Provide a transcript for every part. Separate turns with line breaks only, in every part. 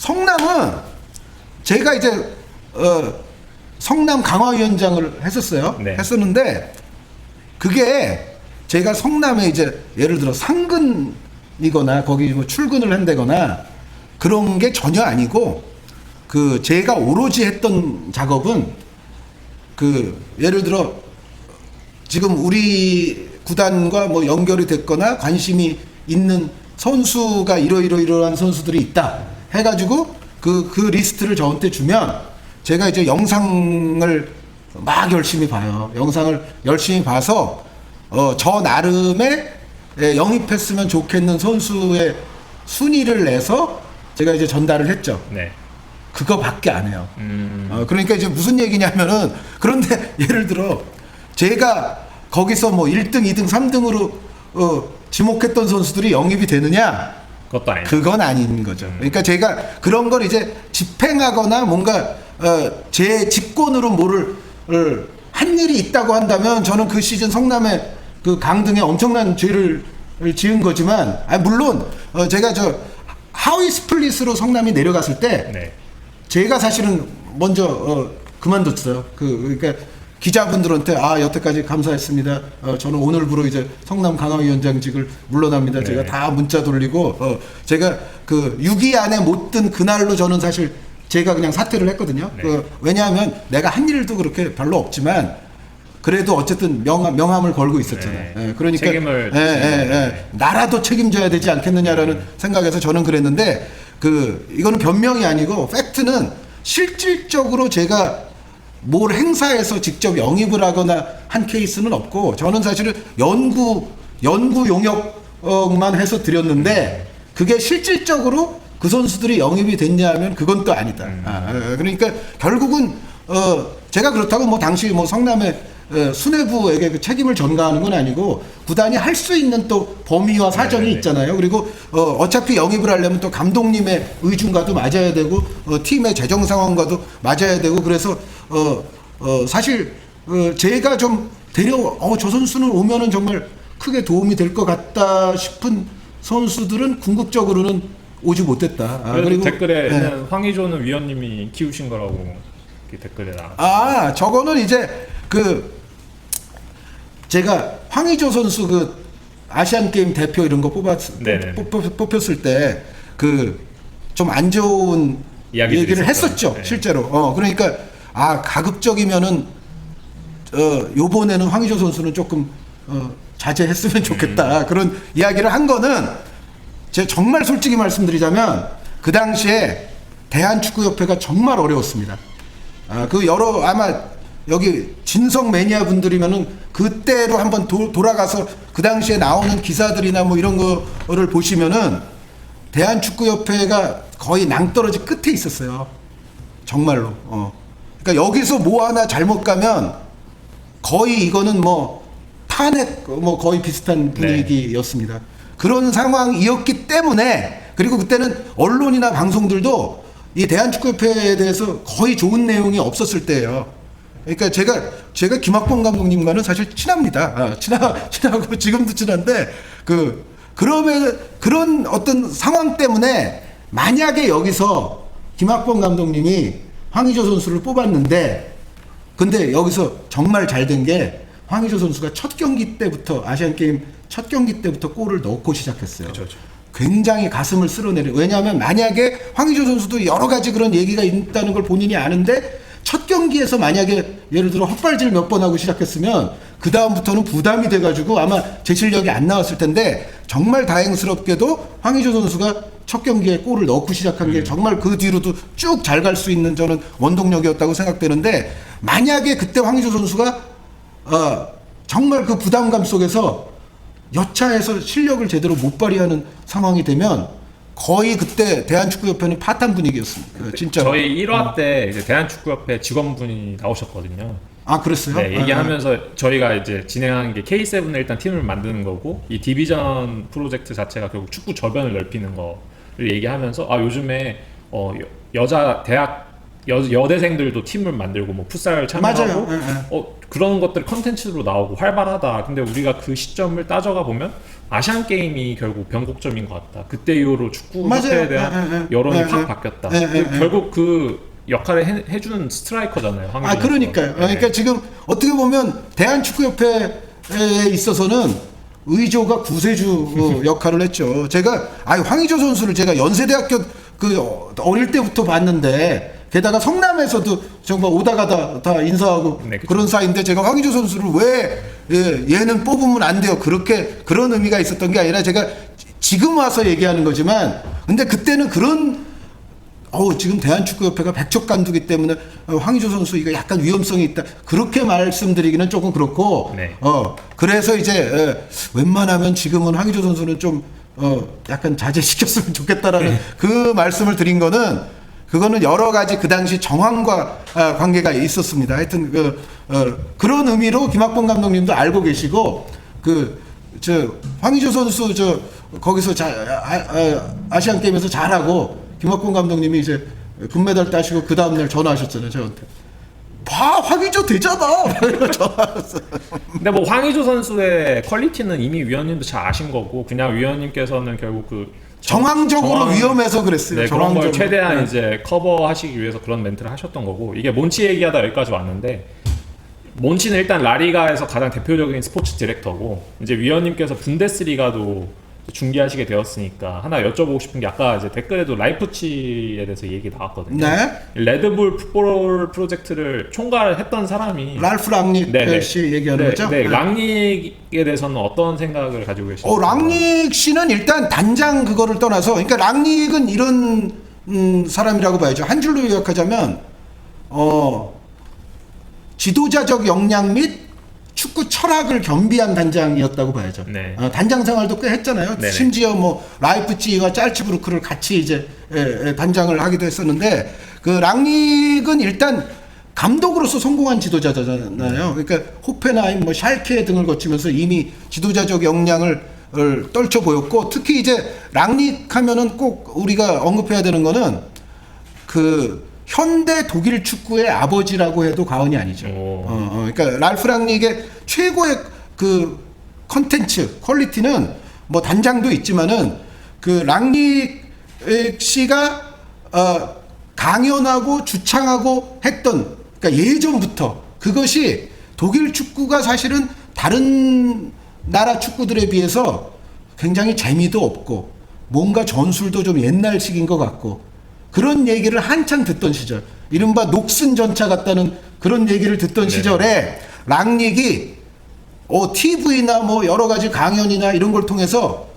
성남은 제가 이제 성남 강화위원장을 했었어요.
네.
했었는데 그게 제가 성남에 이제 예를 들어 상근이거나 거기 뭐 출근을 한다거나 그런 게 전혀 아니고 그 제가 오로지 했던 작업은 그 예를 들어 지금 우리 구단과 뭐 연결이 됐거나 관심이 있는 선수가 이러한 선수들이 있다 해가지고 그 리스트를 저한테 주면 제가 이제 영상을 막 열심히 봐요. 영상을 열심히 봐서 저 나름의 영입했으면 좋겠는 선수의 순위를 내서 제가 이제 전달을 했죠.
네.
그거밖에 안 해요. 그러니까 이제 무슨 얘기냐면은 그런데 예를 들어 제가 거기서 뭐 1등, 2등, 3등으로 지목했던 선수들이 영입이 되느냐?
그것도 아니죠.
그건 아닌 거죠. 그러니까 제가 그런 걸 이제 집행하거나 뭔가 제 직권으로 뭐를 한 일이 있다고 한다면 저는 그 시즌 성남의 그 강등에 엄청난 죄를 지은 거지만 물론 제가 저 하위 스플릿으로 성남이 내려갔을 때
네.
제가 사실은 먼저 그만뒀어요. 그러니까 기자분들한테 여태까지 감사했습니다. 저는 오늘부로 이제 성남 강화위원장직을 물러납니다.
네.
제가 다 문자 돌리고 제가 그 6위 안에 못 든 그날로 저는 사실 제가 그냥 사퇴를 했거든요.
네.
왜냐하면 내가 한 일도 그렇게 별로 없지만 그래도 어쨌든 명함을 걸고 있었잖아요.
네.
예, 그러니까
책임을
나라도 책임져야 되지 않겠느냐라는 생각에서 저는 그랬는데 이거는 변명이 아니고 팩트는 실질적으로 제가 뭘 행사에서 직접 영입을 하거나 한 케이스는 없고 저는 사실은 연구 용역만 해서 드렸는데 그게 실질적으로 그 선수들이 영입이 됐냐 하면 그건 또 아니다. 그러니까 결국은 제가 그렇다고 뭐 당시 뭐 성남의 수뇌부에게 그 책임을 전가하는 건 아니고 구단이 할 수 있는 또 범위와 사정이 있잖아요. 그리고 어차피 영입을 하려면 또 감독님의 의중과도 맞아야 되고 팀의 재정 상황과도 맞아야 되고 그래서 사실 제가 좀 저 선수는 오면은 정말 크게 도움이 될 것 같다 싶은 선수들은 궁극적으로는 오지 못했다.
그리고 댓글에 황의조는 위원님이 키우신 거라고 댓글에 나왔어요.
저거는 이제 제가 황의조 선수 아시안 게임 대표 이런 거 뽑혔을 때 좀 안 좋은 얘기를 했었죠.
네.
실제로. 그러니까 가급적이면은 요번에는 황의조 선수는 조금 자제했으면 좋겠다. 그런 이야기를 한 거는 제가 정말 솔직히 말씀드리자면 그 당시에 대한축구협회가 정말 어려웠습니다. 아마 여기 진성 매니아 분들이면은 그때로 한번 돌아가서 그 당시에 나오는 기사들이나 뭐 이런 거를 보시면은 대한축구협회가 거의 낭떠러지 끝에 있었어요. 정말로. 그러니까 여기서 뭐 하나 잘못 가면 거의 이거는 뭐 탄핵 뭐 거의 비슷한 분위기였습니다. 그런 상황이었기 때문에 그리고 그때는 언론이나 방송들도 이 대한축구협회에 대해서 거의 좋은 내용이 없었을 때예요. 그러니까 제가 김학봉 감독님과는 사실 친합니다. 친하고 지금도 친한데 그러면 그런 어떤 상황 때문에 만약에 여기서 김학봉 감독님이 황의조 선수를 뽑았는데 근데 여기서 정말 잘 된 게 황의조 선수가 첫 경기 때부터 아시안 게임 첫 경기 때부터 골을 넣고 시작했어요.
그렇죠.
굉장히 가슴을 쓸어내려. 왜냐하면 만약에 황의조 선수도 여러 가지 그런 얘기가 있다는 걸 본인이 아는데 첫 경기에서 만약에 예를 들어 헛발질 몇 번 하고 시작했으면 그 다음부터는 부담이 돼가지고 아마 제 실력이 안 나왔을 텐데 정말 다행스럽게도 황의조 선수가 첫 경기에 골을 넣고 시작한 게 정말 그 뒤로도 쭉 잘 갈 수 있는 저는 원동력이었다고 생각되는데 만약에 그때 황의조 선수가 정말 그 부담감 속에서 여차해서 실력을 제대로 못 발휘하는 상황이 되면 거의 그때 대한축구협회는 파탄 분위기였습니다. 진짜로.
저희 1화 때 이제 대한축구협회 직원분이 나오셨거든요.
그랬어요?
네, 얘기하면서 저희가 이제 진행하는 게 K7에 일단 팀을 만드는 거고 이 디비전 프로젝트 자체가 결국 축구 저변을 넓히는 거를 얘기하면서 요즘에 여자 대학 여대생들도 팀을 만들고 뭐 풋살 참여하고
맞아요. 예, 예.
그런 것들이 컨텐츠로 나오고 활발하다. 근데 우리가 그 시점을 따져가 보면 아시안 게임이 결국 변곡점인 것 같다. 그때 이후로 축구
맞아요.
협회에 대한 여론이 확 바뀌었다. 결국 그 역할을 해주는 스트라이커잖아요.
아, 그러니까요. 그러니까 지금 어떻게 보면 대한축구협회에 있어서는 의조가 구세주 역할을 했죠. 제가 황의조 선수를 제가 연세대학교 그 어릴 때부터 봤는데, 게다가 성남에서도 정말 오다가다 다 인사하고
네, 그쵸.
그런 사이인데, 제가 황의조 선수를 왜 얘는 뽑으면 안 돼요, 그런 의미가 있었던 게 아니라, 제가 지금 와서 얘기하는 거지만, 근데 그때는 그런 지금 대한축구협회가 백척간두기 때문에 황의조 선수 이거 약간 위험성이 있다, 그렇게 말씀드리기는 조금 그렇고,
네.
그래서 이제 웬만하면 지금은 황의조 선수는 좀 약간 자제시켰으면 좋겠다라는 그 말씀을 드린 거는, 그거는 여러 가지 그 당시 정황과 관계가 있었습니다. 하여튼 그런 의미로 김학범 감독님도 알고 계시고, 황의조 선수 거기서 아시안 게임에서 잘하고, 김학범 감독님이 이제 금메달 따시고 그 다음날 전화하셨잖아요, 저한테. 봐, 황의조 되잖아. 전화하셨어요.
근데 뭐 황의조 선수의 퀄리티는 이미 위원님도 잘 아신 거고, 그냥 위원님께서는 결국 그
정황적으로 위험해서 그랬어요.
네, 그런 걸
정황적으로.
최대한
네.
이제 커버하시기 위해서 그런 멘트를 하셨던 거고, 이게 몬치 얘기하다 여기까지 왔는데, 몬치는 일단 라리가에서 가장 대표적인 스포츠 디렉터고, 이제 위원님께서 분데스리가도 중계하시게 되었으니까 하나 여쭤보고 싶은 게, 아까 이제 댓글에도 라이프치히에 대해서 얘기 나왔거든요.
네.
레드불 풋볼 프로젝트를 총괄했던 사람이
랄프 랑닉
네네.
씨 얘기하는
네,
거죠?
네,
네.
랑닉에 대해서는 어떤 생각을 가지고 계신가요?
랑닉 씨는 일단 단장 그거를 떠나서, 그러니까 랑닉은 이런 사람이라고 봐야죠. 한 줄로 요약하자면 지도자적 역량 및 축구 철학을 겸비한 단장이었다고 봐야죠.
네.
단장 생활도 꽤 했잖아요.
네네.
심지어 뭐 라이프치히와 짤츠부르크를 같이 이제 단장을 하기도 했었는데, 그 랑닉은 일단 감독으로서 성공한 지도자잖아요. 그러니까 호펜하임, 뭐 샬케 등을 거치면서 이미 지도자적 역량을 떨쳐 보였고, 특히 이제 랑닉 하면은 꼭 우리가 언급해야 되는 거는 그 현대 독일 축구의 아버지라고 해도 과언이 아니죠. 그러니까 랄프 랑닉의 최고의 그 컨텐츠 퀄리티는 뭐 단장도 있지만은, 그 랑닉 씨가 강연하고 주창하고 했던, 그러니까 예전부터 그것이 독일 축구가 사실은 다른 나라 축구들에 비해서 굉장히 재미도 없고 뭔가 전술도 좀 옛날식인 것 같고, 그런 얘기를 한창 듣던 시절, 이른바 녹슨 전차 같다는 그런 얘기를 듣던 시절에 랑닉이 TV나 뭐 여러 가지 강연이나 이런 걸 통해서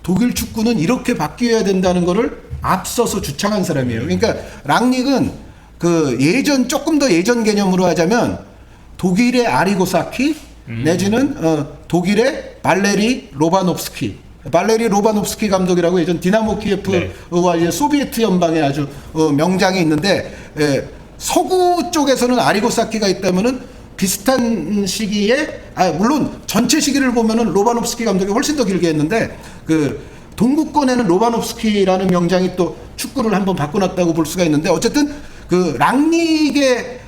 독일 축구는 이렇게 바뀌어야 된다는 거를 앞서서 주창한 사람이에요. 그러니까 랑닉은 그 조금 더 예전 개념으로 하자면 독일의 아리고사키 내지는 독일의 발레리 로바노프스키 감독이라고 예전 디나모 키예프와 이제 소비에트 연방에 아주 명장이 있는데, 서구 쪽에서는 아리고사키가 있다면은 비슷한 시기에, 물론 전체 시기를 보면은 로바노프스키 감독이 훨씬 더 길게 했는데, 그 동구권에는 로바노프스키라는 명장이 또 축구를 한번 바꿔놨다고 볼 수가 있는데, 어쨌든 그 랑닉의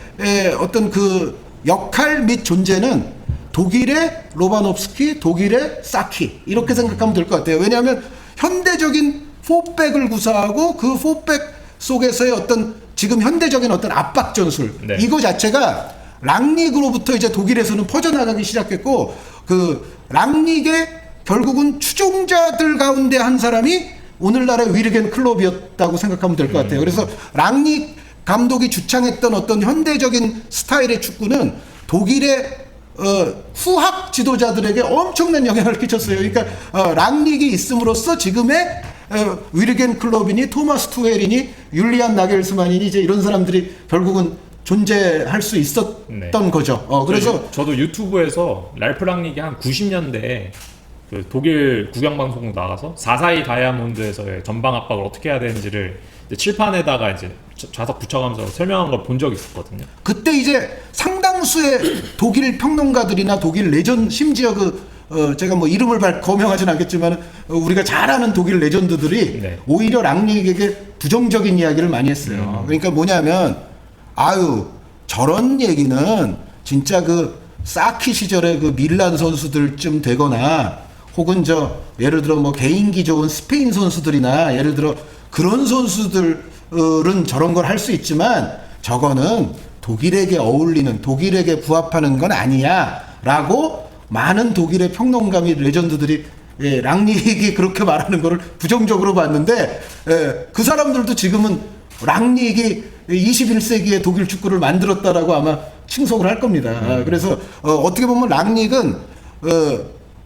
어떤 그 역할 및 존재는 독일의 로바노프스키, 독일의 사키, 이렇게 생각하면 될 것 같아요. 왜냐하면 현대적인 4백을 구사하고 그 4백 속에서의 어떤 지금 현대적인 어떤 압박 전술,
네.
이거 자체가 랑닉으로부터 이제 독일에서는 퍼져나가기 시작했고, 그 랑닉의 결국은 추종자들 가운데 한 사람이 오늘날의 위르겐 클롭이었다고 생각하면 될 것 같아요. 그래서 랑닉 감독이 주창했던 어떤 현대적인 스타일의 축구는 독일의 후학 지도자들에게 엄청난 영향을 끼쳤어요. 그러니까 랑닉이 있음으로써 지금의 위르겐 클롭이니 토마스 투헬이니 율리안 나겔스만이니 이제 이런 사람들이 결국은 존재할 수 있었던 거죠. 그래서
저도 유튜브에서 랄프 랑닉이 한 90년대에 그 독일 국영방송 나가서 442 다이아몬드에서의 전방 압박을 어떻게 해야 되는지를 이제 칠판에다가 이제 좌석 붙여가면서 설명한 걸 본 적이 있었거든요.
그때 이제 상당수의 독일 평론가들이나 독일 레전드, 심지어 제가 뭐 이름을 거명하진 않겠지만 우리가 잘 아는 독일 레전드들이
네.
오히려 랑닉에게 부정적인 이야기를 많이 했어요. 그러니까 뭐냐면 아유 저런 얘기는 진짜 그 사키 시절에 그 밀란 선수들쯤 되거나 혹은 저 예를 들어 뭐 개인기 좋은 스페인 선수들이나 예를 들어 그런 선수들은 저런 걸 할 수 있지만 저거는 독일에게 어울리는 독일에게 부합하는 건 아니야 라고 많은 독일의 평론가 및 레전드들이 랑닉이 그렇게 말하는 거를 부정적으로 봤는데 그 사람들도 지금은 랑닉이 21세기의 독일 축구를 만들었다라고 아마 칭송을 할 겁니다. 그래서 어떻게 보면 랑닉은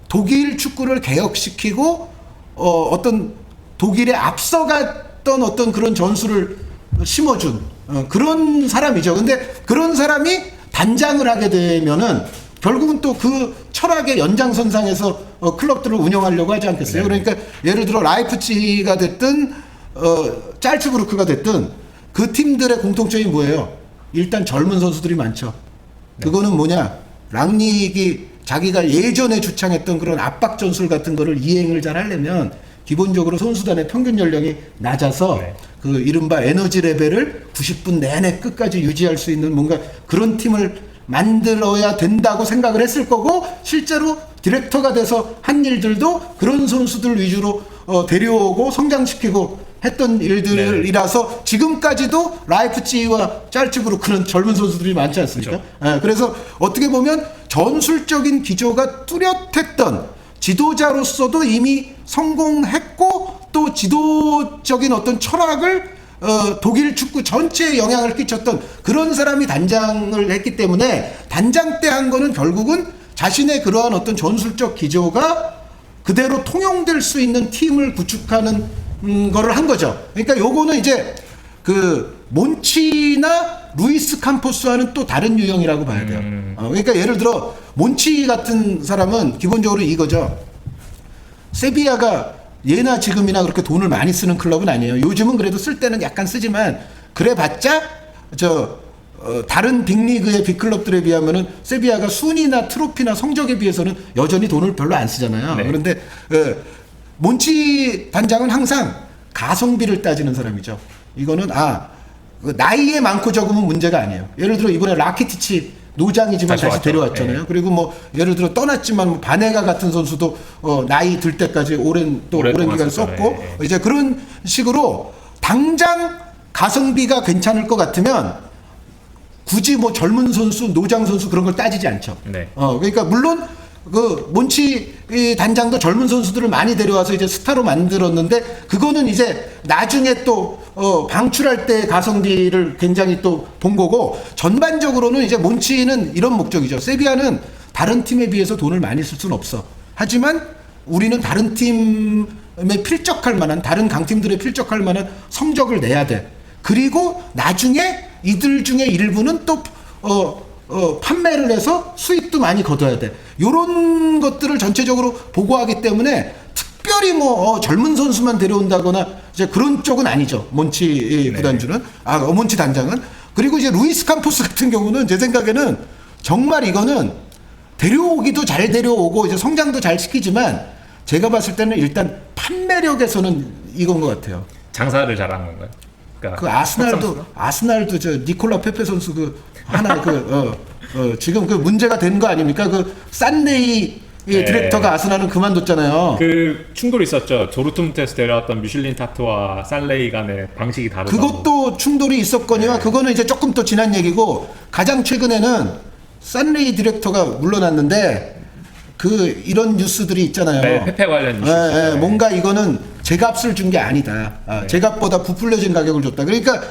독일 축구를 개혁시키고 어떤 독일에 앞서갔던 어떤 그런 전술을 심어준 그런 사람이죠. 근데 그런 사람이 단장을 하게 되면은 결국은 또 그 철학의 연장선상에서 클럽들을 운영하려고 하지 않겠어요?
네.
그러니까 예를 들어 라이프치히가 됐든 짤츠부르크가 됐든 그 팀들의 공통점이 뭐예요? 일단 젊은 선수들이 많죠. 그거는 뭐냐? 랑닉이 자기가 예전에 주창했던 그런 압박 전술 같은 거를 이행을 잘 하려면 기본적으로 선수단의 평균 연령이 낮아서
네.
그 이른바 에너지 레벨을 90분 내내 끝까지 유지할 수 있는 뭔가 그런 팀을 만들어야 된다고 생각을 했을 거고 실제로 디렉터가 돼서 한 일들도 그런 선수들 위주로 데려오고 성장시키고 했던 일들이라서 지금까지도 라이프치히와 짤츠부르크는 젊은 선수들이 많지 않습니까?
그렇죠.
그래서 어떻게 보면 전술적인 기조가 뚜렷했던 지도자로서도 이미 성공했고 또 지도적인 어떤 철학을 독일 축구 전체에 영향을 끼쳤던 그런 사람이 단장을 했기 때문에 단장 때 한 거는 결국은 자신의 그러한 어떤 전술적 기조가 그대로 통용될 수 있는 팀을 구축하는 거를 한 거죠. 그러니까 요거는 이제 그 몬치나 루이스 캄포스와는 또 다른 유형이라고 봐야 돼요. 그러니까 예를 들어 몬치 같은 사람은 기본적으로 이거죠. 세비야가 예나 지금이나 그렇게 돈을 많이 쓰는 클럽은 아니에요. 요즘은 그래도 쓸 때는 약간 쓰지만 그래봤자 다른 빅리그의 빅클럽들에 비하면은 세비야가 순위나 트로피나 성적에 비해서는 여전히 돈을 별로 안 쓰잖아요.
네.
그런데 몬치 단장은 항상 가성비를 따지는 사람이죠. 이거는 나이에 많고 적으면 문제가 아니에요. 예를 들어 이번에 라키티치 노장이지만 다시 데려왔잖아요.
네.
그리고 뭐 예를 들어 떠났지만 뭐 바네가 같은 선수도 나이 들 때까지 오랜 기간 썼고 이제 그런 식으로 당장 가성비가 괜찮을 것 같으면 굳이 뭐 젊은 선수, 노장 선수 그런 걸 따지지 않죠.
네.
그러니까 물론 그 몬치 단장도 젊은 선수들을 많이 데려와서 이제 스타로 만들었는데 그거는 이제 나중에 또 방출할 때 가성비를 굉장히 또 본 거고 전반적으로는 이제 몬치는 이런 목적이죠. 세비야는 다른 팀에 비해서 돈을 많이 쓸 수는 없어. 하지만 우리는 다른 팀에 필적할 만한 다른 강팀들에 필적할 만한 성적을 내야 돼. 그리고 나중에 이들 중에 일부는 또 판매를 해서 수익도 많이 거둬야 돼. 요런 것들을 전체적으로 보고하기 때문에 특별히 뭐 젊은 선수만 데려온다거나 이제 그런 쪽은 아니죠. 몬치 구단주는 몬치 단장은. 그리고 이제 루이스 캄포스 같은 경우는 제 생각에는 정말 이거는 데려오기도 잘 데려오고 이제 성장도 잘 시키지만 제가 봤을 때는 일단 판매력에서는 이건 것 같아요.
장사를 잘한 건가요? 그러니까
그 아스날도 저 니콜라 페페 선수 그 하나 지금 그 문제가 된 거 아닙니까? 그 산레이 디렉터가 아스날은 그만뒀잖아요.
그 충돌이 있었죠. 조르트문트에서 데려왔던 뮤슐린 타트와 살레이 간의 방식이 다르다고.
그것도 충돌이 있었거니와 그거는 이제 조금 또 지난 얘기고 가장 최근에는 산레이 디렉터가 물러났는데 그 이런 뉴스들이 있잖아요.
네, 페페 관련 뉴스.
뭔가 이거는 제값을 준 게 아니다. 제값보다 부풀려진 가격을 줬다. 그러니까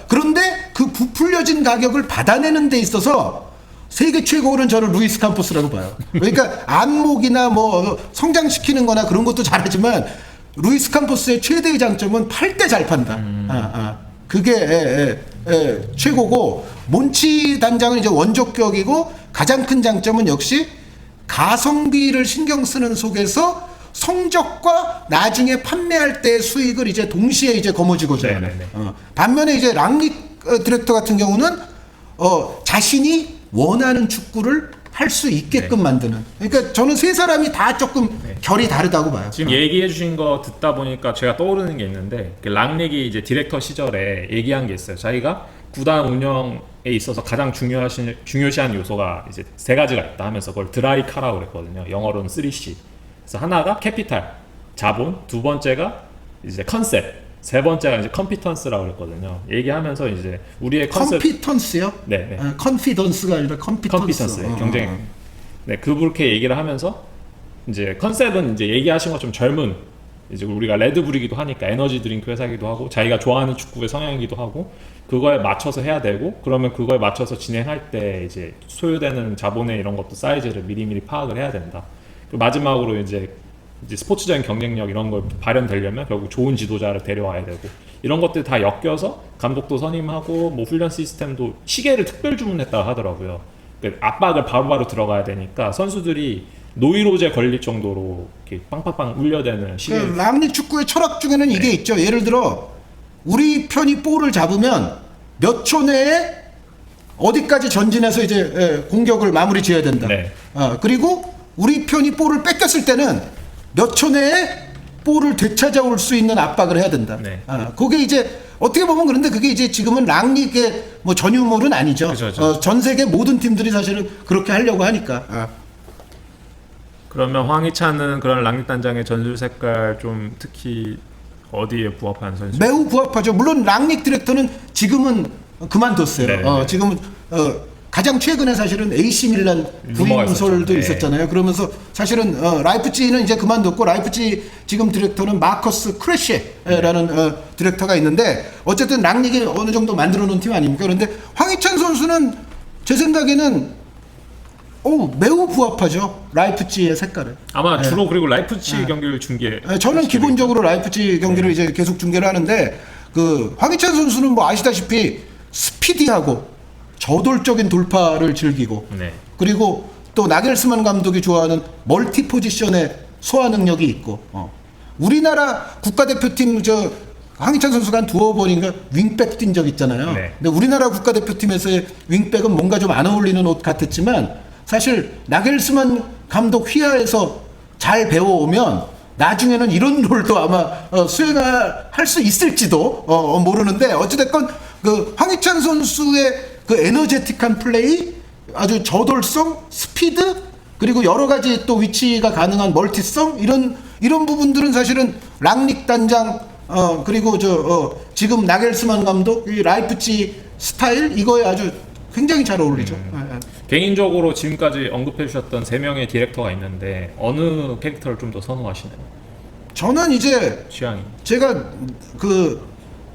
그런데 그 부풀려진 가격을 받아내는 데 있어서 세계 최고는 저는 루이스 캄포스라고 봐요. 그러니까 안목이나 뭐 성장시키는 거나 그런 것도 잘하지만 루이스 캄포스의 최대의 장점은 팔 때 잘 판다. 그게 최고고 몬치 단장은 이제 원조격이고 가장 큰 장점은 역시 가성비를 신경 쓰는 속에서 성적과 나중에 판매할 때의 수익을 이제 동시에 이제 거머쥐고자 하는. 반면에 이제 랑닉 디렉터 같은 경우는 자신이 원하는 축구를 할 수 있게끔 만드는. 그러니까 저는 세 사람이 다 조금 결이 다르다고 봐요.
지금 얘기해 주신 거 듣다 보니까 제가 떠오르는 게 있는데 그 랑릭이 이제 디렉터 시절에 얘기한 게 있어요. 자기가 구단 운영에 있어서 가장 중요시한 요소가 이제 세 가지가 있다 하면서 그걸 드라이카라고 그랬거든요. 영어로는 3C. 그래서 하나가 캐피탈, 자본, 두 번째가 이제 컨셉, 세 번째가 이제 컴피턴스라고 그랬거든요. 얘기하면서 이제 우리의 컨셉
컴피턴스요?
네.
컨피던스가 아니라 컴피턴스.
경쟁. 네, 그렇게 얘기를 하면서 이제 컨셉은 이제 얘기하신 것처럼 젊은 이제 우리가 레드불이기도 하니까 에너지 드링크 회사이기도 하고 자기가 좋아하는 축구의 성향이기도 하고 그거에 맞춰서 해야 되고 그러면 그거에 맞춰서 진행할 때 이제 소요되는 자본의 이런 것도 사이즈를 미리미리 파악을 해야 된다. 그리고 마지막으로 이제 스포츠적인 경쟁력 이런 걸 발현되려면 결국 좋은 지도자를 데려와야 되고 이런 것들 다 엮여서 감독도 선임하고 뭐 훈련 시스템도 시계를 특별 주문했다고 하더라고요. 그러니까 압박을 바로바로 들어가야 되니까 선수들이 노이로제 걸릴 정도로 이렇게 빵빵빵 울려대는 시계.
그 랑릭 축구의 철학 중에는 이게 있죠. 예를 들어 우리 편이 볼을 잡으면 몇 초 내에 어디까지 전진해서 이제 공격을 마무리 지어야 된다.
네.
그리고 우리 편이 볼을 뺏겼을 때는 몇 초 내에 볼을 되찾아올 수 있는 압박을 해야 된다.
네.
그게 이제 어떻게 보면 그런데 그게 이제 지금은 랑릭의 뭐 전유물은 아니죠.
그렇죠.
전 세계 모든 팀들이 사실은 그렇게 하려고 하니까.
그러면 황희찬은 그런 랑릭 단장의 전술 색깔 좀 특히 어디에 부합하는 선수?
매우 부합하죠. 물론 랑릭 디렉터는 지금은 그만뒀어요.
네.
지금은 가장 최근에 사실은 AC 밀란 부임설도 있었잖아요. 그러면서 사실은 라이프치히는 이제 그만뒀고 라이프치히 지금 디렉터는 마커스 크레셰라는 디렉터가 있는데 어쨌든 랑릭이 어느 정도 만들어 놓은 팀 아닙니까? 그런데 황희찬 선수는 제 생각에는 매우 부합하죠. 라이프치히의 색깔을.
아마 주로 그리고 라이프치히 경기를
저는 기본적으로 라이프치히 경기를 이제 계속 중계를 하는데 그 황희찬 선수는 뭐 아시다시피 스피디하고 저돌적인 돌파를 즐기고 그리고 또 나겔스만 감독이 좋아하는 멀티 포지션의 소화 능력이 있고 우리나라 국가대표팀 황희찬 선수가 한 두어 번인가 윙백 뛴 적 있잖아요. 근데 우리나라 국가대표팀에서의 윙백은 뭔가 좀 안 어울리는 옷 같았지만 사실 나겔스만 감독 휘하에서 잘 배워오면 나중에는 이런 롤도 아마 수행할 수 있을지도 모르는데 어찌됐건 그 황희찬 선수의 그 에너제틱한 플레이, 아주 저돌성, 스피드 그리고 여러 가지 또 위치가 가능한 멀티성 이런 부분들은 사실은 랑릭 단장 그리고 지금 나겔스만 감독 이 라이프치 스타일 이거에 아주 굉장히 잘 어울리죠.
개인적으로 지금까지 언급해 주셨던 3명의 디렉터가 있는데 어느 캐릭터를 좀 더 선호하시나요?
저는 이제
취향이.
제가 그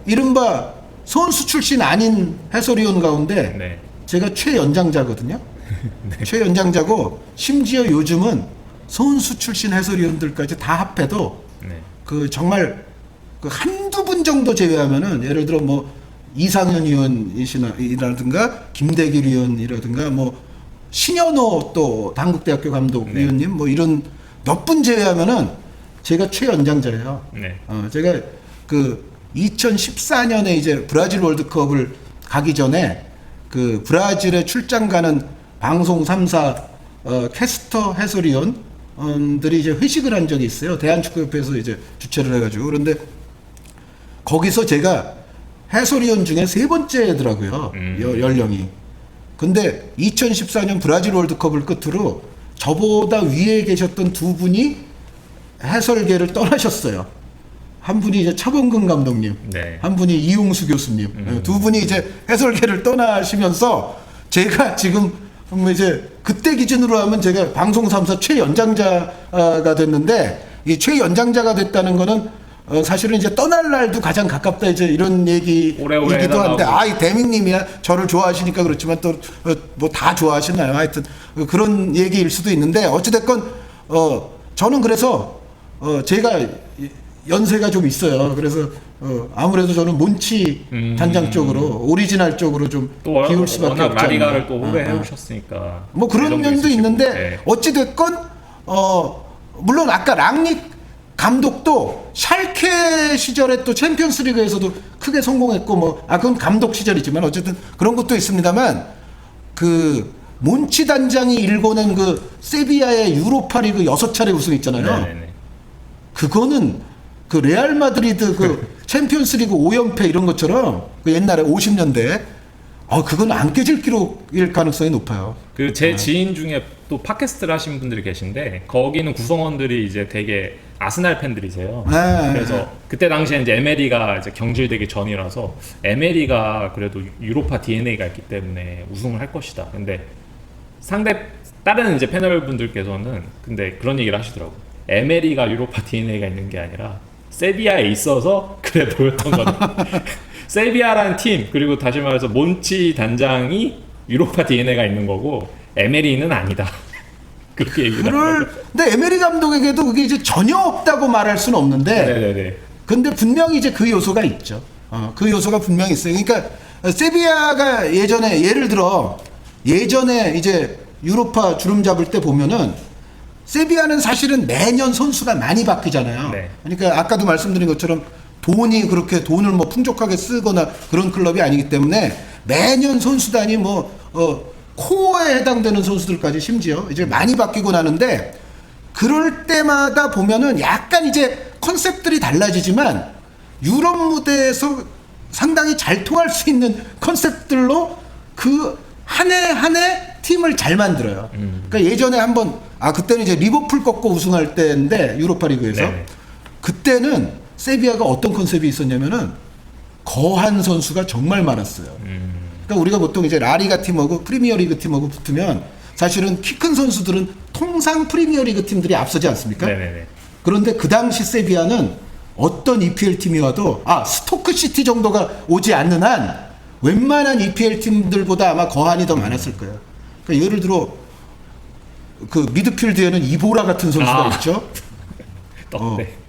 이른바 선수 출신 아닌 해설위원 가운데 제가 최연장자거든요. 최연장자고 심지어 요즘은 선수 출신 해설위원들까지 다 합해도 그 정말 그 한두 분 정도 제외하면은 예를 들어 뭐 이상현 위원이라든가 김대길 위원이라든가 뭐 신현호 또 당국대학교 감독 위원님 뭐 이런 몇 분 제외하면은 제가 최연장자예요. 제가 그 2014년에 이제 브라질 월드컵을 가기 전에 그 브라질에 출장 가는 방송 3사 캐스터 해설위원들이 이제 회식을 한 적이 있어요. 대한축구협회에서 이제 주최를 해가지고. 그런데 거기서 제가 해설위원 중에 3번째더라고요. 연령이. 근데 2014년 브라질 월드컵을 끝으로 저보다 위에 계셨던 두 분이 해설계를 떠나셨어요. 한 분이 이제 차범근 감독님, 한 분이 이용수 교수님, 두 분이 이제 해설계를 떠나시면서 제가 지금 이제 그때 기준으로 하면 제가 방송 3사 최연장자가 됐는데 이 최연장자가 됐다는 거는 사실은 이제 떠날 날도 가장 가깝다 이제 이런 얘기이기도 한데 이 대민님이야 저를 좋아하시니까 그렇지만 또 뭐 다 좋아하시나요? 하여튼 그런 얘기일 수도 있는데 어찌됐건 저는 그래서 제가 연세가 좀 있어요. 그래서 아무래도 저는 몬치 단장 쪽으로 오리지널 쪽으로 좀 기울 수밖에 없죠.
라리가를 또 오래 해오셨으니까
뭐 그런 면도 있는데 어찌됐건 물론 아까 랑릭 감독도 샬케 시절에 또 챔피언스리그에서도 크게 성공했고 그건 감독 시절이지만 어쨌든 그런 것도 있습니다만 그 몬치 단장이 일궈낸 그 세비야의 유로파리그 6차례 우승 있잖아요.
네네네.
그거는 그 레알 마드리드 그 챔피언스리그 5연패 이런 것처럼 그 옛날에 50년대 그건 안 깨질 기록일 가능성이 높아요.
그 제 지인 중에 또 팟캐스트를 하신 분들이 계신데 거기는 구성원들이 이제 되게 아스날 팬들이세요.
네.
그래서 그때 당시에 이제 에메리가 이제 경질되기 전이라서 에메리가 그래도 유로파 DNA가 있기 때문에 우승을 할 것이다. 근데 다른 이제 패널 분들께서는 근데 그런 얘기를 하시더라고. 에메리가 유로파 DNA가 있는 게 아니라 세비야에 있어서 그래 보였던 거다. 세비야라는 팀 그리고 다시 말해서 몬치 단장이 유로파 DNA가 있는 거고 에메리는 아니다. 그렇게 얘기를 하더라고요.
근데 에메리 감독에게도 그게 이제 전혀 없다고 말할 수는 없는데
네네네.
근데 분명히 이제 그 요소가 있죠. 그 요소가 분명히 있어요. 그러니까 세비야가 예를 들어 예전에 이제 유로파 주름 잡을 때 보면은 세비야는 사실은 매년 선수가 많이 바뀌잖아요.
네.
그러니까 아까도 말씀드린 것처럼 돈이 그렇게 돈을 뭐 풍족하게 쓰거나 그런 클럽이 아니기 때문에 매년 선수단이 코어에 해당되는 선수들까지 심지어 이제 많이 바뀌고 나는데 그럴 때마다 보면은 약간 이제 컨셉들이 달라지지만 유럽 무대에서 상당히 잘 통할 수 있는 컨셉들로 그 한 해 한 해 팀을 잘 만들어요. 그러니까 예전에 한번 그때는 이제 리버풀 꺾고 우승할 때인데 유로파 리그에서
네네.
그때는 세비야가 어떤 컨셉이 있었냐면은 거한 선수가 정말 많았어요. 그러니까 우리가 보통 이제 라리가 팀하고 프리미어리그 팀하고 붙으면 사실은 키 큰 선수들은 통상 프리미어리그 팀들이 앞서지 않습니까?
네네네.
그런데 그 당시 세비야는 어떤 EPL 팀이 와도 스토크 시티 정도가 오지 않는 한 웬만한 EPL 팀들보다 아마 거한이 더 많았을 거예요. 그러니까 예를 들어 그 미드필드에는 이보라 같은 선수가 있죠.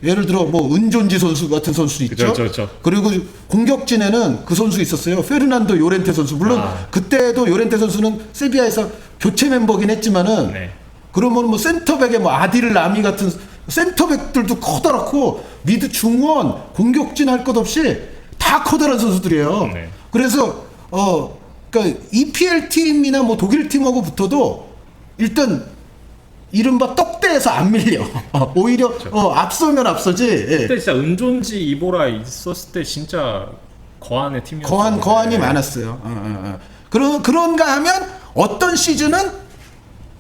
예를 들어 뭐 은존지 선수 같은 선수 있죠.
그렇죠.
그리고 공격진에는 그 선수 있었어요. 페르난도 요렌테 선수. 물론 그때도 요렌테 선수는 세비야에서 교체 멤버긴 했지만은
네.
그러면 뭐 센터백에 뭐 아딜 라미 같은 센터백들도 커다랗고 미드 중원 공격진 할 것 없이 다 커다란 선수들이에요.
네.
그래서 그러니까 EPL 팀이나 뭐 독일 팀하고 붙어도 일단 이른바 떡대에서 안 밀려. 오히려 앞서면 앞서지. 예.
그때 진짜 은존지 이보라 있었을 때 진짜 거한의 팀이었어요.
거한이 많았어요. 그런가 하면 어떤 시즌은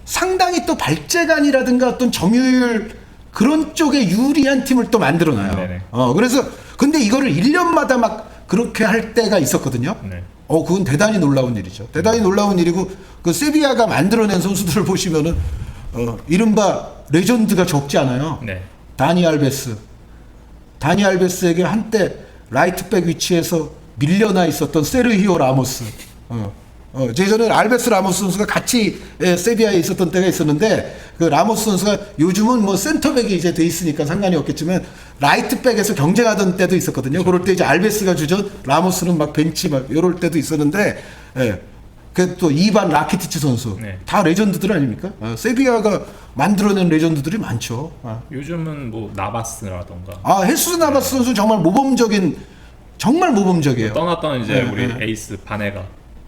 상당히 또 발재간이라든가 어떤 점유율 그런 쪽에 유리한 팀을 또 만들어놔요.
네네.
그래서 근데 이거를 1년마다 막 그렇게 할 때가 있었거든요.
네.
그건 대단히 놀라운 일이죠. 대단히 놀라운 일이고 그 세비야가 만들어낸 선수들을 보시면은 이른바 레전드가 적지 않아요.
네.
다니 알베스에게 한때 라이트백 위치에서 밀려나 있었던 세르히오 라모스. 예전에 알베스 라모스 선수가 같이 세비야에 있었던 때가 있었는데 그 라모스 선수가 요즘은 뭐 센터백이 이제 돼 있으니까 상관이 없겠지만 라이트백에서 경쟁하던 때도 있었거든요. 그럴 때 이제 알베스가 주전, 라모스는 막 벤치 막 이럴 때도 있었는데 그 또 이반 라키티치 선수 다 레전드들 아닙니까? 세비야가 만들어낸 레전드들이 많죠.
요즘은 뭐 나바스라던가
헤수스 나바스 선수 정말 모범적이에요.
떠났던 이제 우리 에이스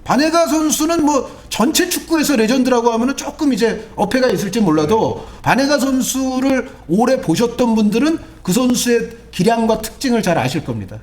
바네가 선수는 뭐 전체 축구에서 레전드라고 하면은 조금 이제 어폐가 있을지 몰라도 바네가 선수를 오래 보셨던 분들은 그 선수의 기량과 특징을 잘 아실 겁니다.